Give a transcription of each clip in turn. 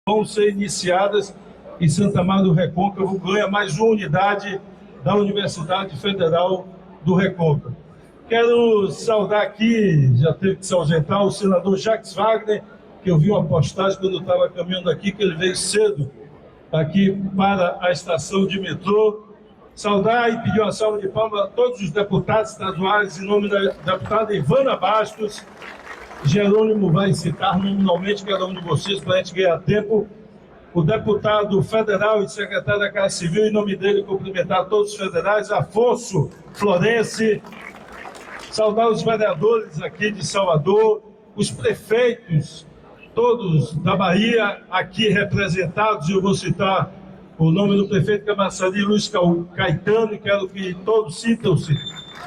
vão ser iniciadas em Santa Maria do Recôncavo, ganha mais uma unidade da Universidade Federal do Recôncavo. Quero saudar aqui, já teve que se ausentar, o senador Jacques Wagner, que eu vi uma postagem quando eu estava caminhando aqui, que ele veio cedo aqui para a estação de metrô. Saudar e pedir uma salva de palmas a todos os deputados estaduais, em nome da deputada Ivana Bastos. Jerônimo vai citar nominalmente cada um de vocês para a gente ganhar tempo. O deputado federal e secretário da Casa Civil, em nome dele, cumprimentar todos os federais, Afonso Florense, saudar os vereadores aqui de Salvador, os prefeitos, todos da Bahia, aqui representados. Eu vou citar o nome do prefeito Camaçari, Luiz Caetano, e quero que todos sintam-se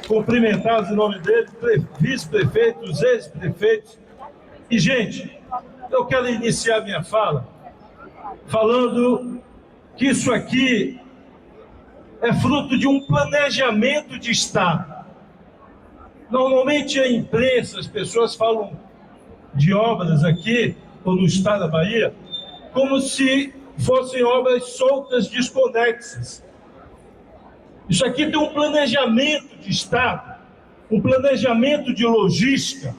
cumprimentados em nome dele, vice-prefeitos, ex-prefeitos. E, gente, eu quero iniciar minha fala falando que isso aqui é fruto de um planejamento de Estado. Normalmente a imprensa, as pessoas falam de obras aqui, ou no estado da Bahia, como se fossem obras soltas, desconexas. Isso aqui tem um planejamento de Estado, um planejamento de logística,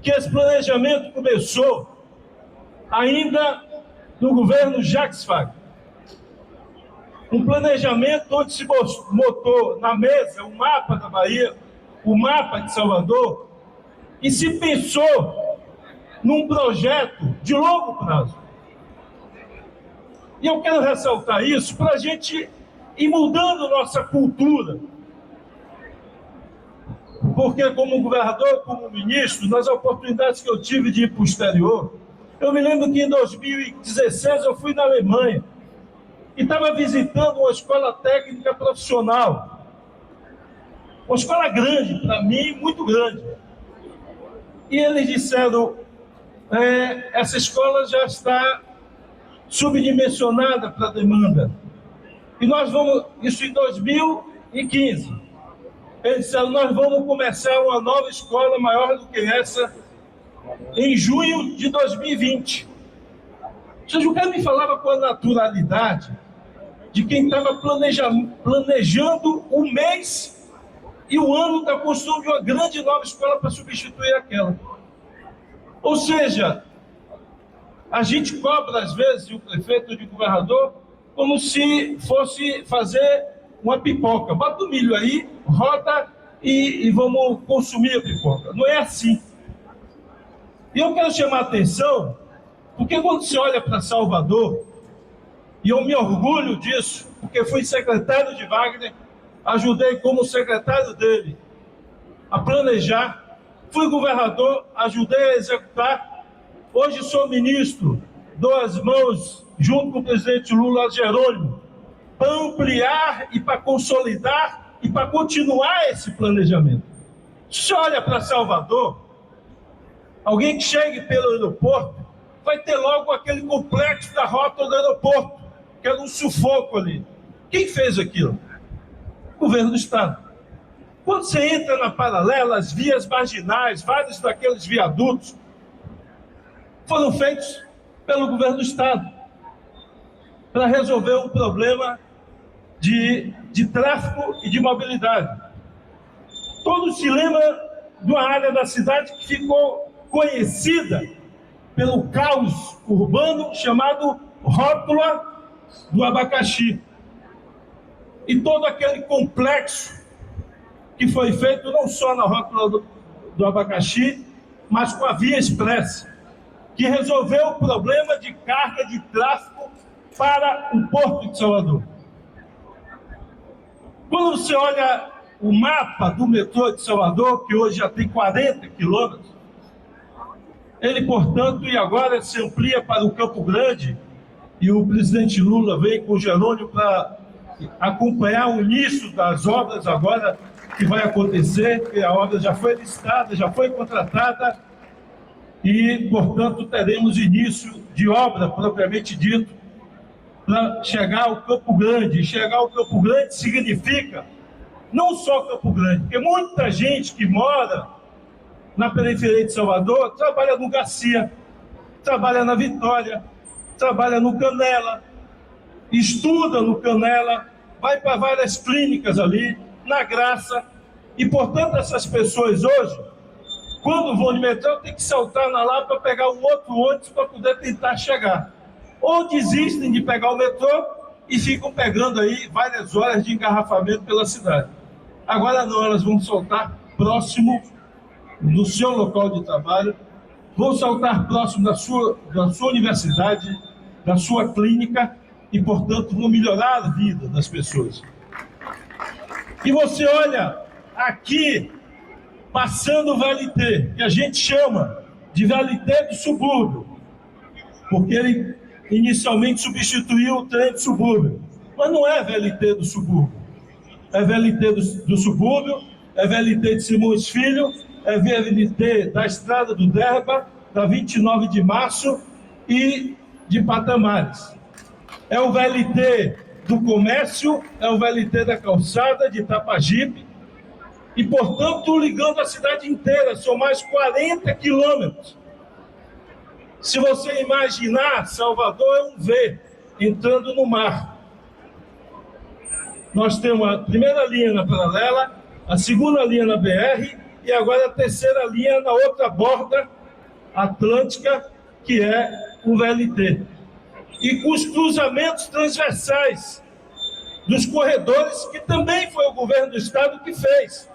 que esse planejamento começou ainda no governo Jacques Wagner. Um planejamento onde se botou na mesa o mapa da Bahia, o mapa de Salvador, e se pensou num projeto de longo prazo. E eu quero ressaltar isso para a gente ir mudando nossa cultura. Porque como governador, como ministro, nas oportunidades que eu tive de ir para o exterior, eu me lembro que em 2016 eu fui na Alemanha e estava visitando uma escola técnica profissional. Uma escola grande, para mim, muito grande. E eles disseram, essa escola já está subdimensionada para a demanda. E nós vamos, isso em 2015, eles disseram, nós vamos começar uma nova escola maior do que essa em junho de 2020. Ou seja, o cara me falava com a naturalidade de quem estava planejando o mês e o ano da construção de uma grande nova escola para substituir aquela. Ou seja, a gente cobra, às vezes, o prefeito de governador, como se fosse fazer uma pipoca. Bota o milho aí, roda e vamos consumir a pipoca. Não é assim. E eu quero chamar a atenção, porque quando se olha para Salvador, e eu me orgulho disso, porque fui secretário de Wagner, ajudei como secretário dele a planejar, fui governador, ajudei a executar, hoje sou ministro, dou as mãos, junto com o presidente Lula, Jerônimo, para ampliar e para consolidar e para continuar esse planejamento. Se você olha para Salvador, alguém que chegue pelo aeroporto vai ter logo aquele complexo da rota do aeroporto, que era um sufoco ali. Quem fez aquilo? O governo do Estado. Quando você entra na paralela, as vias marginais, vários daqueles viadutos, foram feitos pelo governo do Estado para resolver um problema de tráfego e de mobilidade. Todos se lembram de uma área da cidade que ficou conhecida pelo caos urbano chamado Rótula do Abacaxi. E todo aquele complexo que foi feito não só na Rótula do Abacaxi, mas com a Via Expressa, que resolveu o problema de carga de tráfego para o Porto de Salvador. Quando você olha o mapa do metrô de Salvador, que hoje já tem 40 quilômetros, ele, portanto, e agora se amplia para o Campo Grande, e o presidente Lula veio com o Jerônimo para acompanhar o início das obras agora que vai acontecer, que a obra já foi licitada, já foi contratada, e, portanto, teremos início de obra, propriamente dito, para chegar ao Campo Grande. Chegar ao Campo Grande significa não só Campo Grande, porque muita gente que mora na periferia de Salvador trabalha no Garcia, trabalha na Vitória, trabalha no Canela, estuda no Canela, vai para várias clínicas ali, na Graça, e, portanto, essas pessoas hoje, quando vão de metrô, tem que saltar na Lapa para pegar um outro ônibus para poder tentar chegar. Ou desistem de pegar o metrô e ficam pegando aí várias horas de engarrafamento pela cidade. Agora não, elas vão saltar próximo do seu local de trabalho, vão saltar próximo da sua universidade, da sua clínica e, portanto, vão melhorar a vida das pessoas. E você olha aqui, passando o VLT, que a gente chama de VLT do subúrbio, porque ele inicialmente substituiu o trem do subúrbio, mas não é VLT do subúrbio, é VLT do subúrbio, é VLT de Simões Filho, é VLT da Estrada do Derba, da 29 de março e de Patamares. É o VLT do comércio, é o VLT da calçada de Itapajipe, e, portanto, ligando a cidade inteira, são mais 40 quilômetros. Se você imaginar, Salvador é um V entrando no mar. Nós temos a primeira linha na paralela, a segunda linha na BR e agora a terceira linha na outra borda atlântica, que é o VLT. E com os cruzamentos transversais dos corredores, que também foi o governo do estado que fez.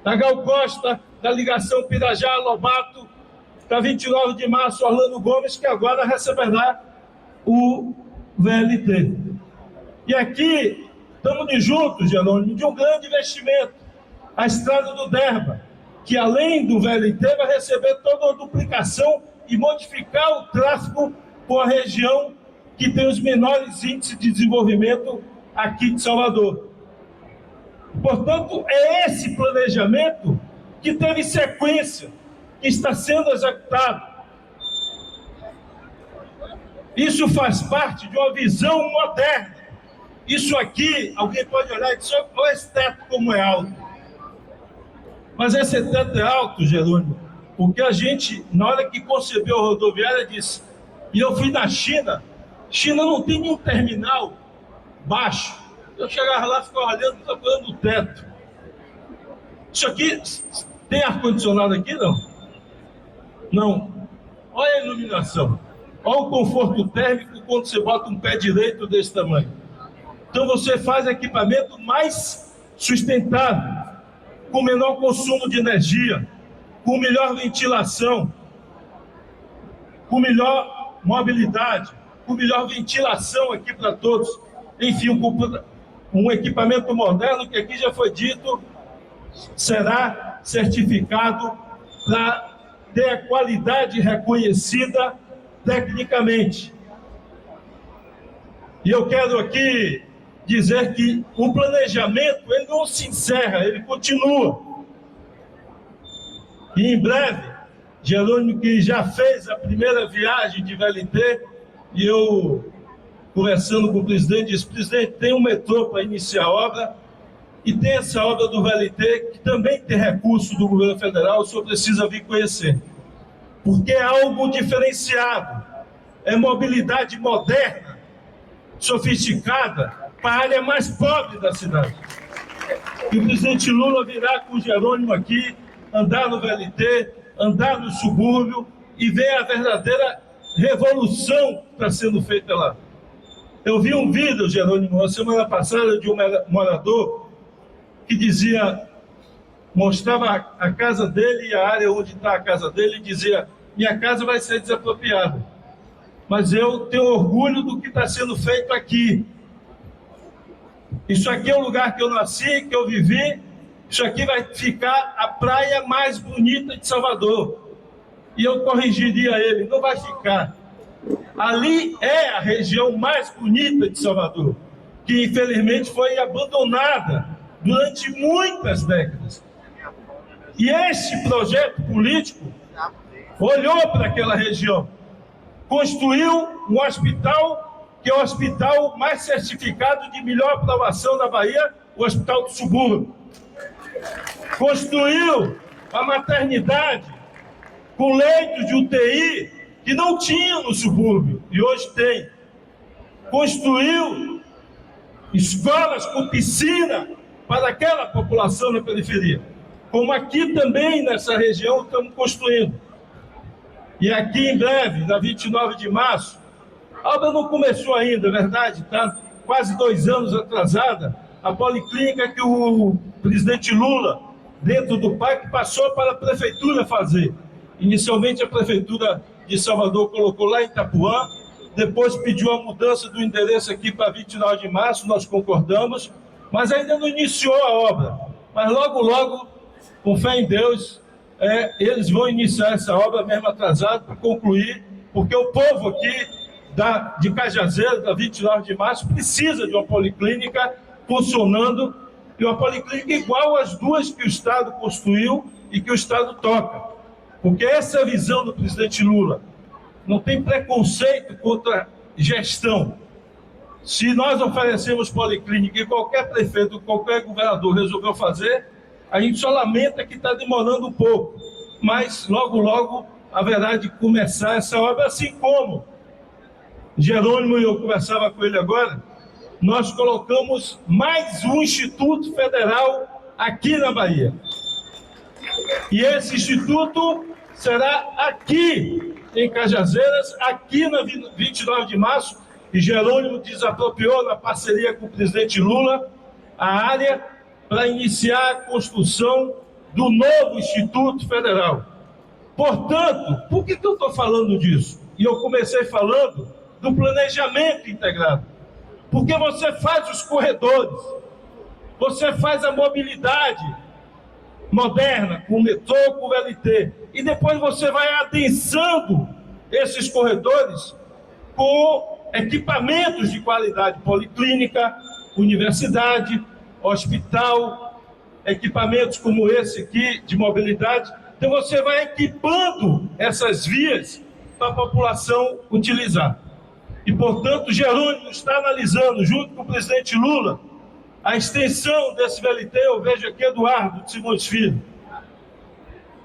Da Gal Costa, da ligação Pirajá-Lobato, da 29 de março, Orlando Gomes, que agora receberá o VLT. E aqui, estamos juntos, Jerônimo, de um grande investimento, a Estrada do Derba, que além do VLT vai receber toda a duplicação e modificar o tráfego com a região que tem os menores índices de desenvolvimento aqui de Salvador. Portanto, é esse planejamento que teve sequência, que está sendo executado. Isso faz parte de uma visão moderna. Isso aqui, alguém pode olhar e dizer, olha esse teto como é alto. Mas esse teto é alto, Jerônimo, porque a gente, na hora que concebeu a rodoviária, disse, e eu fui na China, China não tem nenhum terminal baixo. Eu chegava lá e ficava olhando o teto. Isso aqui, tem ar-condicionado aqui, não? Não. Olha a iluminação. Olha o conforto térmico quando você bota um pé direito desse tamanho. Então você faz equipamento mais sustentável, com menor consumo de energia, com melhor ventilação, com melhor mobilidade, com melhor ventilação aqui para todos. Enfim, um equipamento moderno que aqui já foi dito, será certificado para ter a qualidade reconhecida tecnicamente. E eu quero aqui dizer que o planejamento, ele não se encerra, ele continua. E em breve, Jerônimo, que já fez a primeira viagem de VLT, e eu, conversando com o presidente, disse, presidente, tem um metrô para iniciar a obra, e tem essa obra do VLT, que também tem recurso do governo federal, o senhor precisa vir conhecer. Porque é algo diferenciado, é mobilidade moderna, sofisticada, para a área mais pobre da cidade. E o presidente Lula virá com o Jerônimo aqui, andar no VLT, andar no subúrbio e ver a verdadeira revolução que está sendo feita lá. Eu vi um vídeo, Jerônimo, na semana passada, de um morador que dizia, mostrava a casa dele e a área onde está a casa dele e dizia, minha casa vai ser desapropriada, mas eu tenho orgulho do que está sendo feito aqui. Isso aqui é o lugar que eu nasci, que eu vivi, isso aqui vai ficar a praia mais bonita de Salvador. E eu corrigiria ele, não vai ficar. Ali é a região mais bonita de Salvador, que infelizmente foi abandonada durante muitas décadas. E esse projeto político olhou para aquela região, construiu um hospital, que é o hospital mais certificado de melhor aprovação da Bahia, o Hospital do Subúrbio. Construiu a maternidade com leitos de UTI que não tinha no subúrbio. e hoje tem. Construiu escolas com piscina para aquela população na periferia. Como aqui também nessa região estamos construindo. E aqui em breve, na 29 de março, a obra não começou ainda, é verdade, está quase 2 anos atrasada, a policlínica que o presidente Lula, dentro do PAC, passou para a prefeitura fazer. Inicialmente a prefeitura de Salvador colocou lá em Itapuã, depois pediu a mudança do endereço aqui para 29 de março, nós concordamos, mas ainda não iniciou a obra. Mas logo, logo, com fé em Deus, eles vão iniciar essa obra mesmo atrasada para concluir, porque o povo aqui de Cajazeiras, da 29 de março, precisa de uma policlínica funcionando, e uma policlínica igual às 2 que o Estado construiu e que o Estado toca. Porque essa é a visão do presidente Lula. Não tem preconceito contra gestão. Se nós oferecemos policlínica e qualquer prefeito, qualquer governador resolveu fazer, a gente só lamenta que está demorando um pouco. Mas logo, logo haverá de começar essa obra, assim como Jerônimo, e eu conversava com ele agora, nós colocamos mais um Instituto Federal aqui na Bahia. E esse instituto será aqui em Cajazeiras, aqui na 29 de março, e Jerônimo desapropriou, na parceria com o presidente Lula, a área para iniciar a construção do novo Instituto Federal. Portanto, por que eu estou falando disso? E eu comecei falando do planejamento integrado. Porque você faz os corredores, você faz a mobilidade moderna, com o metrô, com o VLT, e depois você vai adensando esses corredores com equipamentos de qualidade, policlínica, universidade, hospital, equipamentos como esse aqui de mobilidade. Então você vai equipando essas vias para a população utilizar. E, portanto, Jerônimo está analisando, junto com o presidente Lula, a extensão desse VLT. Eu vejo aqui Eduardo de Simões Filho.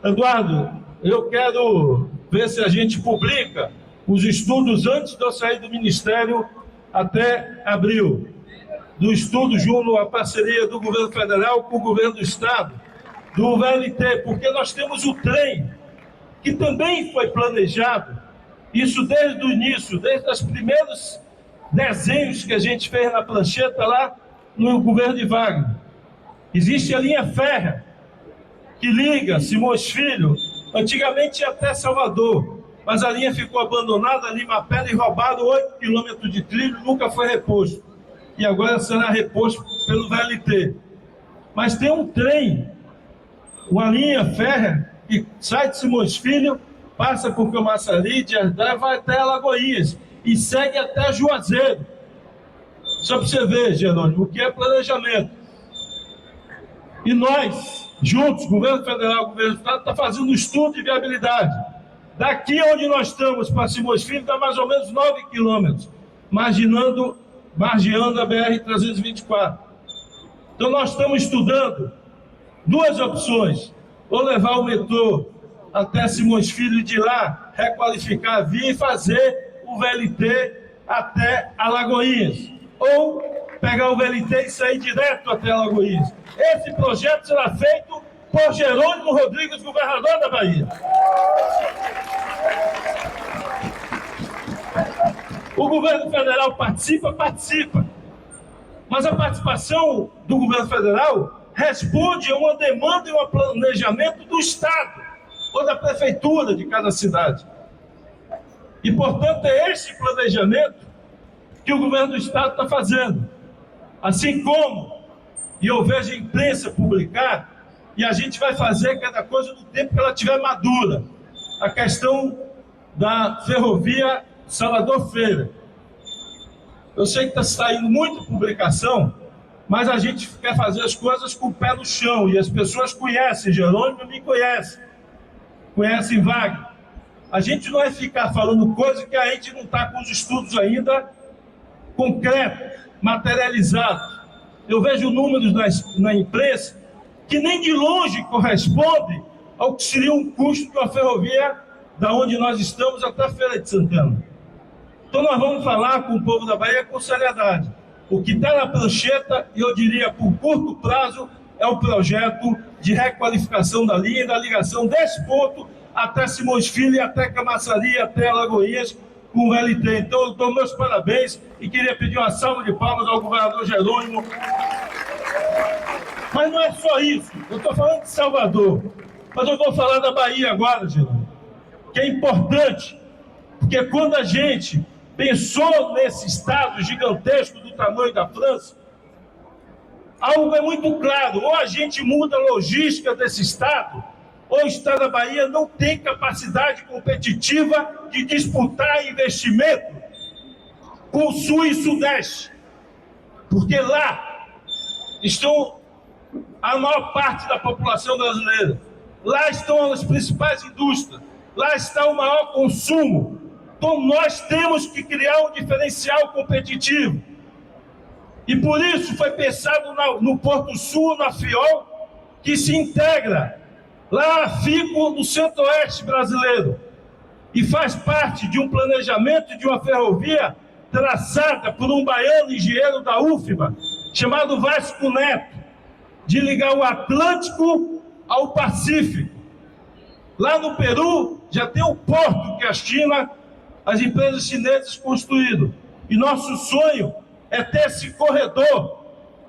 Eduardo, eu quero ver se a gente publica os estudos antes de eu sair do Ministério até abril. Do estudo junto à parceria do governo federal com o governo do Estado, do VLT, porque nós temos o trem, que também foi planejado, isso desde o início, desde os primeiros desenhos que a gente fez na prancheta lá no governo de Wagner. Existe a linha férrea, que liga Simões Filho, antigamente ia até Salvador, mas a linha ficou abandonada ali, Mapera, e roubado 8 quilômetros de trilho, nunca foi reposto. E agora será reposto pelo VLT. Mas tem um trem, uma linha férrea, que sai de Simões Filho, passa por Camaçari, de Herdade, vai até Alagoinhas e segue até Juazeiro. Só para você ver, Jerônimo, o que é planejamento. E nós, juntos, governo federal, governo do Estado, está fazendo um estudo de viabilidade. Daqui onde nós estamos, para Simões Filho, dá mais ou menos 9 quilômetros, margeando a BR-324. Então nós estamos estudando 2 opções: ou levar o metrô até Simões Filho e de lá requalificar a via e fazer o VLT até Alagoinhas, ou pegar o VLT e sair direto até Alagoinhas. Esse projeto será feito por Jerônimo Rodrigues, governador da Bahia. O governo federal participa, mas a participação do governo federal responde a uma demanda e um planejamento do Estado ou da prefeitura de cada cidade. E, portanto, é esse planejamento que o governo do Estado está fazendo. Assim como, e eu vejo a imprensa publicar, e a gente vai fazer cada coisa no tempo que ela estiver madura, a questão da ferrovia Salvador-Feira. Eu sei que está saindo muita publicação, mas a gente quer fazer as coisas com o pé no chão, e as pessoas conhecem, Jerônimo me conhecem Wagner. A gente não vai ficar falando coisa que a gente não está com os estudos ainda concretos, materializados. Eu vejo números na imprensa que nem de longe corresponde ao que seria um custo de uma ferrovia da onde nós estamos até a Feira de Santana. Então nós vamos falar com o povo da Bahia com seriedade. O que está na prancheta, e eu diria por curto prazo, é o projeto de requalificação da linha e da ligação desse ponto até Simões Filho, até Camaçari, até Alagoinhas, com o VLT. Então eu dou meus parabéns e queria pedir uma salva de palmas ao governador Jerônimo. Mas não é só isso, eu estou falando de Salvador, mas eu vou falar da Bahia agora, Jerônimo, que é importante, porque quando a gente pensou nesse estado gigantesco do tamanho da França, algo é muito claro: ou a gente muda a logística desse estado, ou o estado da Bahia não tem capacidade competitiva de disputar investimento com o Sul e Sudeste, porque lá estão a maior parte da população brasileira, lá estão as principais indústrias, lá está o maior consumo. Então nós temos que criar um diferencial competitivo. E por isso foi pensado no Porto Sul, na FIOL, que se integra lá fica no centro-oeste brasileiro e faz parte de um planejamento de uma ferrovia traçada por um baiano engenheiro da UFBA, chamado Vasco Neto, de ligar o Atlântico ao Pacífico. Lá no Peru já tem o porto que a China, as empresas chinesas construíram. E nosso sonho é ter esse corredor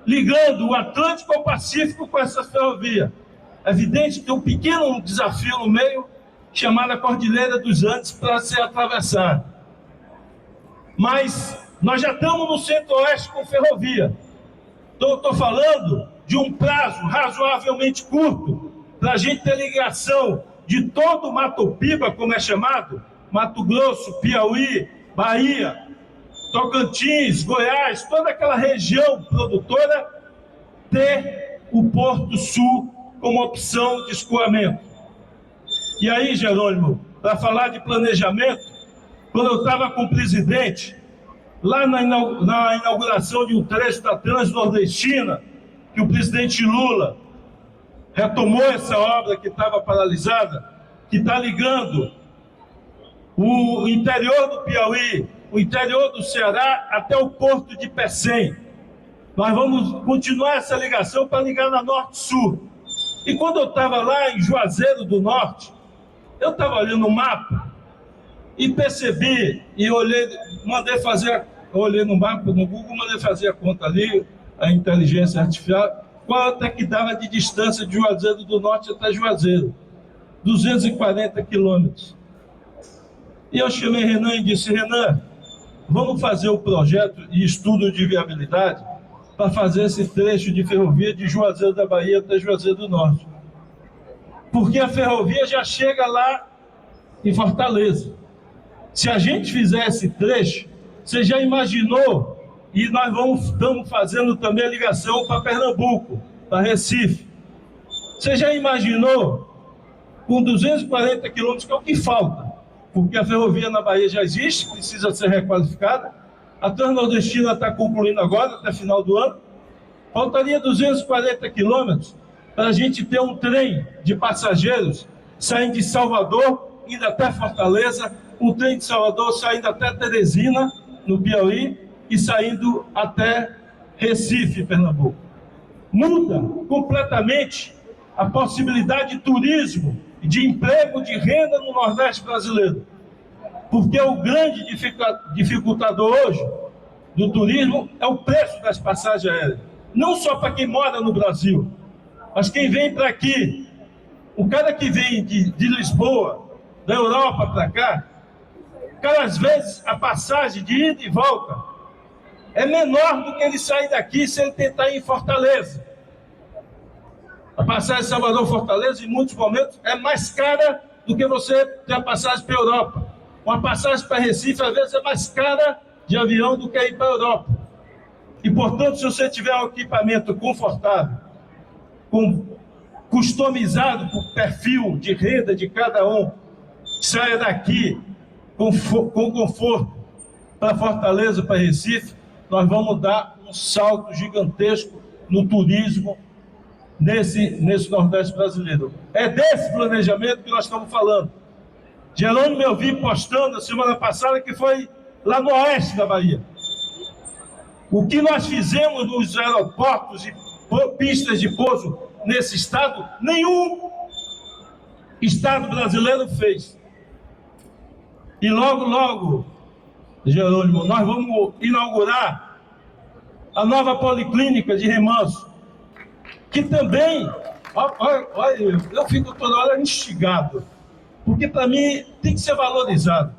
ligando o Atlântico ao Pacífico com essa ferrovia. É evidente que tem um pequeno desafio no meio, chamado a Cordilheira dos Andes, para ser atravessado. Mas nós já estamos no centro-oeste com ferrovia. Então eu estou falando de um prazo razoavelmente curto para a gente ter ligação de todo o Mato Piba, como é chamado, Mato Grosso, Piauí, Bahia, Tocantins, Goiás, toda aquela região produtora, ter o Porto Sul como opção de escoamento. E aí, Jerônimo, para falar de planejamento, quando eu estava com o presidente, lá na inauguração de um trecho da Transnordestina, que o presidente Lula retomou essa obra que estava paralisada, que está ligando o interior do Piauí, o interior do Ceará, até o porto de Pecém. Nós vamos continuar essa ligação para ligar na Norte-Sul. E quando eu estava lá em Juazeiro do Norte, eu estava olhando o mapa e percebi, e olhei no mapa, no Google, mandei fazer a conta ali, a inteligência artificial, quanto é que dava de distância de Juazeiro do Norte até Juazeiro? 240 quilômetros. E eu chamei Renan e disse: Renan, vamos fazer o projeto e estudo de viabilidade para fazer esse trecho de ferrovia de Juazeiro da Bahia até Juazeiro do Norte. Porque a ferrovia já chega lá em Fortaleza. Se a gente fizer esse trecho, você já imaginou, e nós estamos fazendo também a ligação para Pernambuco, para Recife. Você já imaginou, com 240 quilômetros, que é o que falta? Porque a ferrovia na Bahia já existe, precisa ser requalificada. A Transnordestina está concluindo agora, até final do ano. Faltaria 240 quilômetros para a gente ter um trem de passageiros saindo de Salvador, indo até Fortaleza, um trem de Salvador saindo até Teresina, no Piauí, e saindo até Recife, Pernambuco. Muda completamente a possibilidade de turismo, de emprego, de renda no Nordeste brasileiro. Porque o grande dificultador hoje do turismo é o preço das passagens aéreas. Não só para quem mora no Brasil, mas quem vem para aqui. O cara que vem de Lisboa, da Europa para cá, às vezes a passagem de ida e volta é menor do que ele sair daqui se ele tentar ir em Fortaleza. A passagem de Salvador-Fortaleza, em muitos momentos, é mais cara do que você ter a passagem para a Europa. Uma passagem para Recife, às vezes, é mais cara de avião do que ir para a Europa. E, portanto, se você tiver um equipamento confortável, customizado por perfil de renda de cada um, saia daqui com conforto para Fortaleza, para Recife, nós vamos dar um salto gigantesco no turismo nesse Nordeste brasileiro. É desse planejamento que nós estamos falando. Jerônimo, eu vi postando a semana passada que foi lá no oeste da Bahia. O que nós fizemos nos aeroportos e pistas de pouso nesse estado, nenhum estado brasileiro fez. E logo, logo, Jerônimo, nós vamos inaugurar a nova policlínica de Remanso, que também, olha, eu fico toda hora instigado, porque para mim tem que ser valorizado.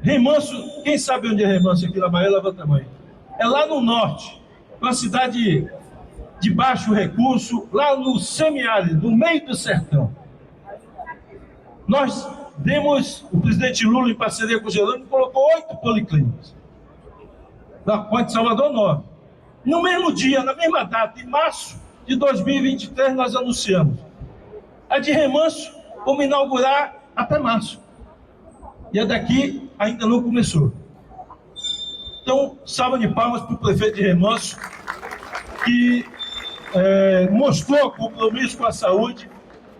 Remanso, quem sabe onde é Remanso aqui na Bahia, levanta a mão. É lá no norte, uma cidade de baixo recurso, lá no semiárido, no meio do sertão. Nós demos, o presidente Lula, em parceria com o Jerônimo, colocou 8 policlínicas. Da Ponte Salvador 9. No mesmo dia, na mesma data, em março de 2023, nós anunciamos. A de Remanso, vamos inaugurar até março. E a daqui ainda não começou. Então, salva de palmas para o prefeito de Remanso, que mostrou compromisso com a saúde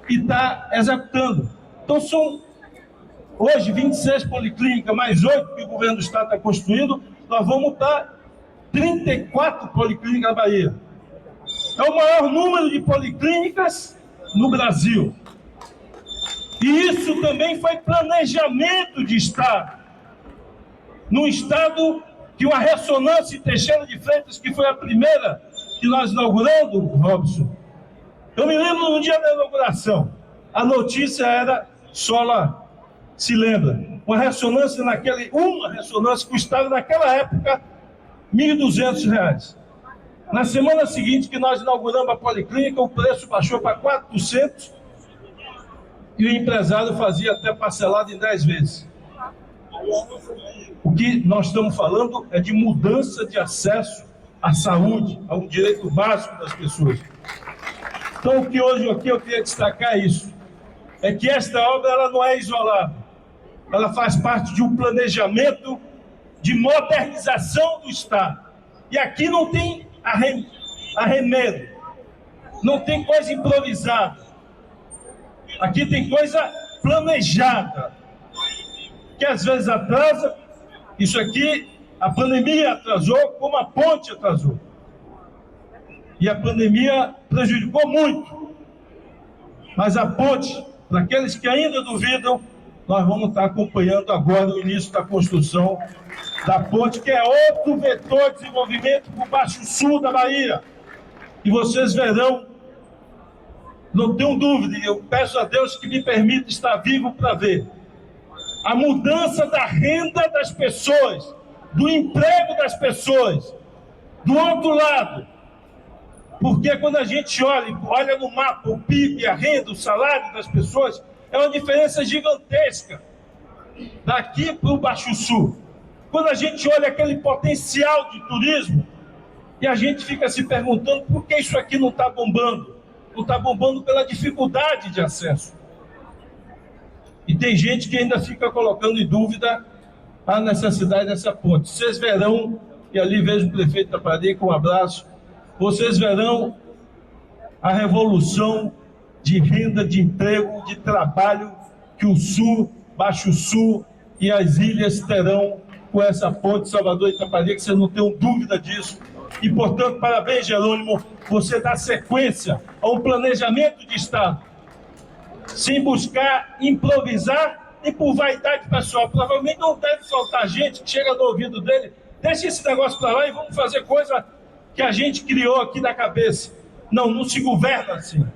e está executando. Então, são hoje 26 policlínicas, mais 8 que o governo do estado está construindo, nós vamos para 34 policlínicas na Bahia. É o maior número de policlínicas no Brasil. E isso também foi planejamento de estado. Num estado que uma ressonância em Teixeira de Freitas, que foi a primeira que nós inauguramos, Robson. Eu me lembro no dia da inauguração, a notícia era, Sola se lembra, uma ressonância que custava naquela época R$ 1.200. Na semana seguinte que nós inauguramos a policlínica, o preço baixou para 400 e o empresário fazia até parcelado em 10 vezes. O que nós estamos falando é de mudança de acesso à saúde, a um direito básico das pessoas. Então, o que hoje aqui eu queria destacar é isso, é que esta obra ela não é isolada, ela faz parte de um planejamento de modernização do Estado. E aqui não tem arremedo, não tem coisa improvisada, aqui tem coisa planejada, que às vezes atrasa. Isso aqui, a pandemia atrasou, como a ponte atrasou. E a pandemia prejudicou muito. Mas a ponte, para aqueles que ainda duvidam, nós vamos estar acompanhando agora o início da construção da ponte, que é outro vetor de desenvolvimento para o Baixo Sul da Bahia. E vocês verão, não tenho dúvida, eu peço a Deus que me permita estar vivo para ver a mudança da renda das pessoas, do emprego das pessoas, do outro lado. Porque quando a gente olha no mapa o PIB, a renda, o salário das pessoas, é uma diferença gigantesca daqui para o Baixo Sul. Quando a gente olha aquele potencial de turismo, e a gente fica se perguntando por que isso aqui não está bombando. Não está bombando pela dificuldade de acesso. E tem gente que ainda fica colocando em dúvida a necessidade dessa ponte. Vocês verão, e ali vejo o prefeito da Bahia com um abraço, vocês verão a revolução de renda, de emprego, de trabalho que o Sul, Baixo Sul e as ilhas terão com essa ponte Salvador-Itaparica, que vocês não tenham dúvida disso. E, portanto, parabéns, Jerônimo, você dá sequência a um planejamento de Estado, sem buscar improvisar e por vaidade pessoal. Provavelmente não deve faltar gente que chega no ouvido dele, deixa esse negócio para lá e vamos fazer coisa que a gente criou aqui na cabeça. Não, não se governa assim.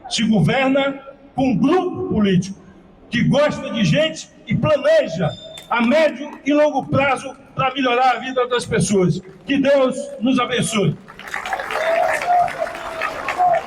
Se governa com um grupo político que gosta de gente e planeja a médio e longo prazo para melhorar a vida das pessoas. Que Deus nos abençoe.